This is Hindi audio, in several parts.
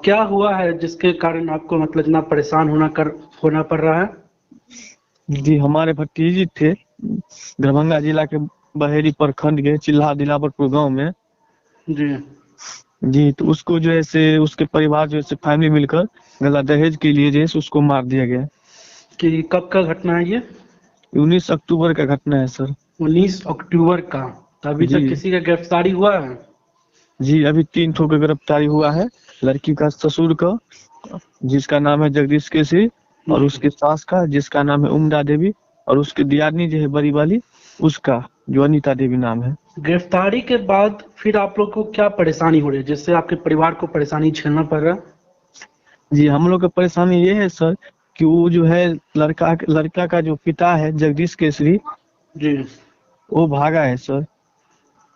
क्या हुआ है जिसके कारण आपको मतलब इतना परेशान होना पड़ रहा है? जी, हमारे भतीजी थे दरभंगा जिला के बहेरी प्रखंड के चिल्हा दिलावरपुर गांव में। जी। जी, तो उसको जो है से उसके परिवार जो है से फैमिली मिलकर गला दहेज के लिए जो है से उसको मार दिया गया। कि कब का घटना है ये? 19 अक्टूबर का घटना है सर। 19 अक्टूबर का। तो अभी जी तक किसी का गिरफ्तारी हुआ है? जी, अभी 3 ठो का गिरफ्तारी हुआ है। लड़की का ससुर का जिसका नाम है जगदीश केसरी, और जी। उसके सास का जिसका नाम है उम्दा देवी, और उसकी दियादनी जो है बड़ी वाली उसका जो अनीता देवी नाम है। गिरफ्तारी के बाद फिर आप लोग को क्या परेशानी हो रही है जिससे आपके परिवार को परेशानी झेलना पड़ रहा है? जी, हम लोग का परेशानी ये है सर कि वो जो है लड़का का जो पिता है जगदीश केसरी, जी। वो भागा है सर।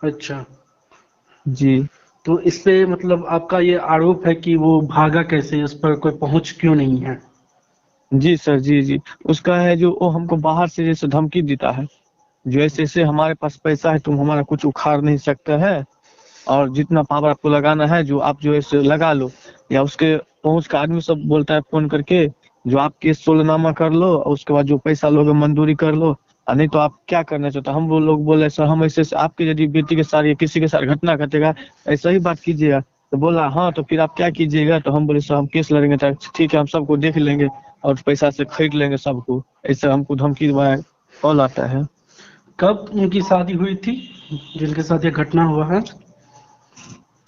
अच्छा। जी तो इस पे मतलब आपका ये आरोप है कि वो भागा कैसे, इस पर कोई पहुंच क्यों नहीं है? जी सर, जी जी, उसका है जो वो हमको बाहर से जैसे धमकी देता है, जो ऐसे ऐसे हमारे पास पैसा है, तुम हमारा कुछ उखाड़ नहीं सकते है, और जितना पावर आपको लगाना है जो आप जो ऐसे लगा लो। या उसके पहुंच का आदमी सब बोलता है फोन करके, जो आप केस सोलनामा कर लो और उसके बाद जो पैसा लोगे मंजूरी कर लो, और नहीं तो आप क्या करना चाहते हो। हम वो लोग बोले सर हम ऐसे आपके यदि बेटी के साथ या किसी के साथ घटना घटेगा ऐसा ही बात कीजिएगा। तो बोला हाँ तो फिर आप क्या कीजिएगा। तो हम बोले सर हम केस लड़ेंगे। तो ठीक है हम सबको देख लेंगे और पैसा से खरीद लेंगे सबको, ऐसा हमको धमकी कॉल आता है। कब उनकी शादी हुई थी जिनके साथ ये घटना हुआ है?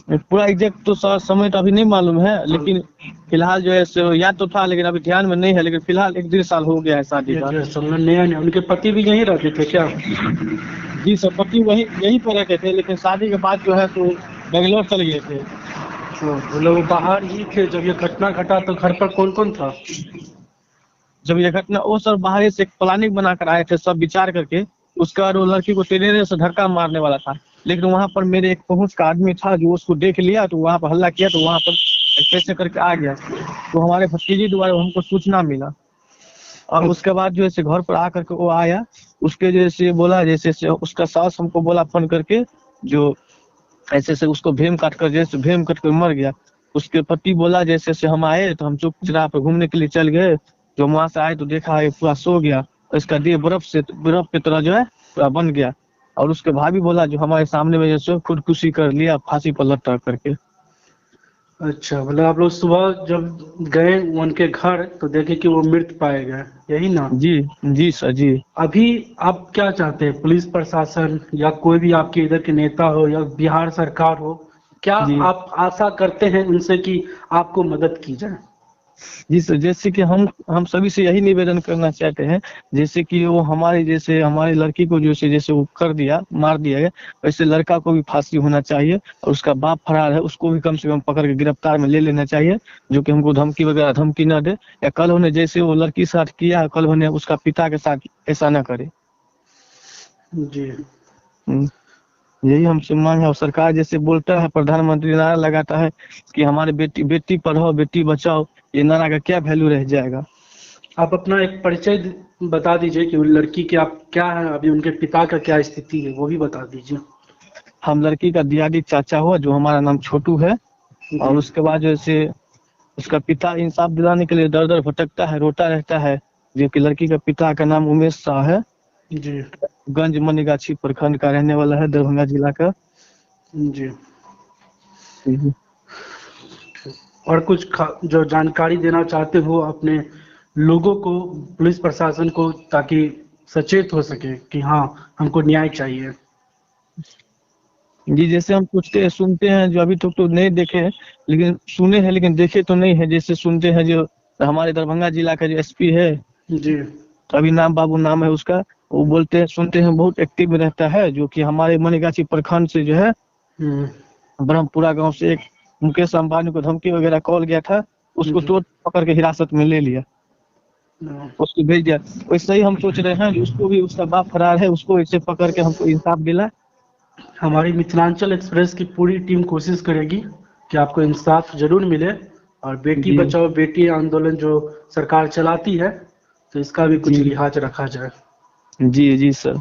पूरा एग्जैक्ट तो सर समय तो अभी नहीं मालूम है, लेकिन फिलहाल जो है सो याद तो था लेकिन अभी ध्यान में नहीं है, लेकिन फिलहाल 1-1.5 साल हो गया है शादी ये का। जो है नया नया उनके पति भी यहीं रहते थे क्या? जी सर, पति वही यहीं पर रहते थे, लेकिन शादी के बाद जो है तो बेंगलोर चले गए थे। तो वो लोग बाहर ही थे जब ये घटना घटा, तो घर पर कौन कौन था? जब ये घटना वो सर बाहर से एक प्लानिंग बनाकर आए थे सब विचार करके। उसके बाद वो लड़की को ट्रेन से धक्का मारने वाला था, लेकिन वहां पर मेरे एक पहुंच का आदमी था जो उसको देख लिया, तो वहां पर हल्ला किया, तो वहां पर कैसे करके आ गया। तो हमारे भतीजी द्वारा हमको सूचना मिला, और उसके बाद जो है घर पर आकर के वो आया। उसके जैसे बोला जैसे उसका सास हमको बोला फोन करके, जो ऐसे से उसको भेम काट कर जैसे भेम कट कर मर गया। उसके पति बोला जैसे से हम आए तो हम चौक पर घूमने के लिए चल गए। जो वहां से आए तो देखा ये पूरा सो गया, और इसका देह बर्फ की तरह जो है पूरा बन गया। और उसके भाभी बोला जो हमारे सामने में जैसे खुदकुशी कर लिया फांसी पर लटक करके। अच्छा, मतलब आप लोग सुबह जब गए उनके घर तो देखे कि वो मृत पाए गए, यही ना? जी जी सर जी। अभी आप क्या चाहते हैं, पुलिस प्रशासन या कोई भी आपके इधर के नेता हो या बिहार सरकार हो, क्या जी आप आशा करते हैं उनसे कि आपको मदद की जाए? जी सर, जैसे कि हम सभी से यही निवेदन करना चाहते हैं, जैसे कि वो हमारे जैसे हमारी लड़की को जैसे जैसे वो कर दिया मार दिया गया, वैसे लड़का को भी फांसी होना चाहिए। और उसका बाप फरार है उसको भी कम से कम पकड़ के गिरफ्तार में ले लेना चाहिए, जो कि हमको धमकी वगैरह धमकी न दे, या कल होने जैसे वो लड़की के साथ किया कल होने उसका पिता के साथ ऐसा न करे। जी। हम्म, यही हमसे मांग है। और सरकार जैसे बोलता है, प्रधानमंत्री नारा लगाता है कि हमारे बेटी बेटी पढ़ाओ बेटी बचाओ, ये नारा का क्या वैल्यू रह जाएगा। आप अपना एक परिचय बता दीजिए कि उन लड़की के आप क्या है, अभी उनके पिता का क्या स्थिति है वो भी बता दीजिए। हम लड़की का दियादी चाचा हुआ जो हमारा नाम छोटू है। और जी। उसके बाद जैसे उसका पिता इंसाफ दिलाने के लिए दर दर भटकता है रोता रहता है, जो कि लड़की का पिता का नाम उमेश शाह है। जी। गंज मनीगाछी प्रखंड का रहने वाला है, दरभंगा जिला का। जी। और कुछ जो जानकारी देना चाहते हो अपने लोगों को, पुलिस प्रशासन को, ताकि सचेत हो सके कि हाँ हमको न्याय चाहिए? जी, जैसे हम पूछते हैं सुनते हैं, जो अभी तक तो नहीं देखे हैं लेकिन सुने हैं, लेकिन देखे तो नहीं है। जैसे सुनते हैं जो हमारे दरभंगा जिला का जो एसपी है, जी। अभी नाम बाबू नाम है उसका, वो बोलते हैं सुनते हैं बहुत एक्टिव रहता है, जो कि हमारे मनीगाछी प्रखंड से जो है ब्रह्मपुरा गांव से एक मुकेश अंबानी को धमकी वगैरह कॉल गया था, उसको तो पकड़ के हिरासत में ले लिया, उसको भेज दिया। वैसे ही हम सोच रहे हैं कि उसको भी उसका बाप फरार है, उसको ऐसे पकड़ के हमको इंसाफ दिला। हमारी मिथिलांचल एक्सप्रेस की पूरी टीम कोशिश करेगी कि आपको इंसाफ जरूर मिले, और बेटी जी बचाओ बेटी आंदोलन जो सरकार चलाती है तो इसका भी कुछ जी लिहाज रखा जाए। जी जी सर।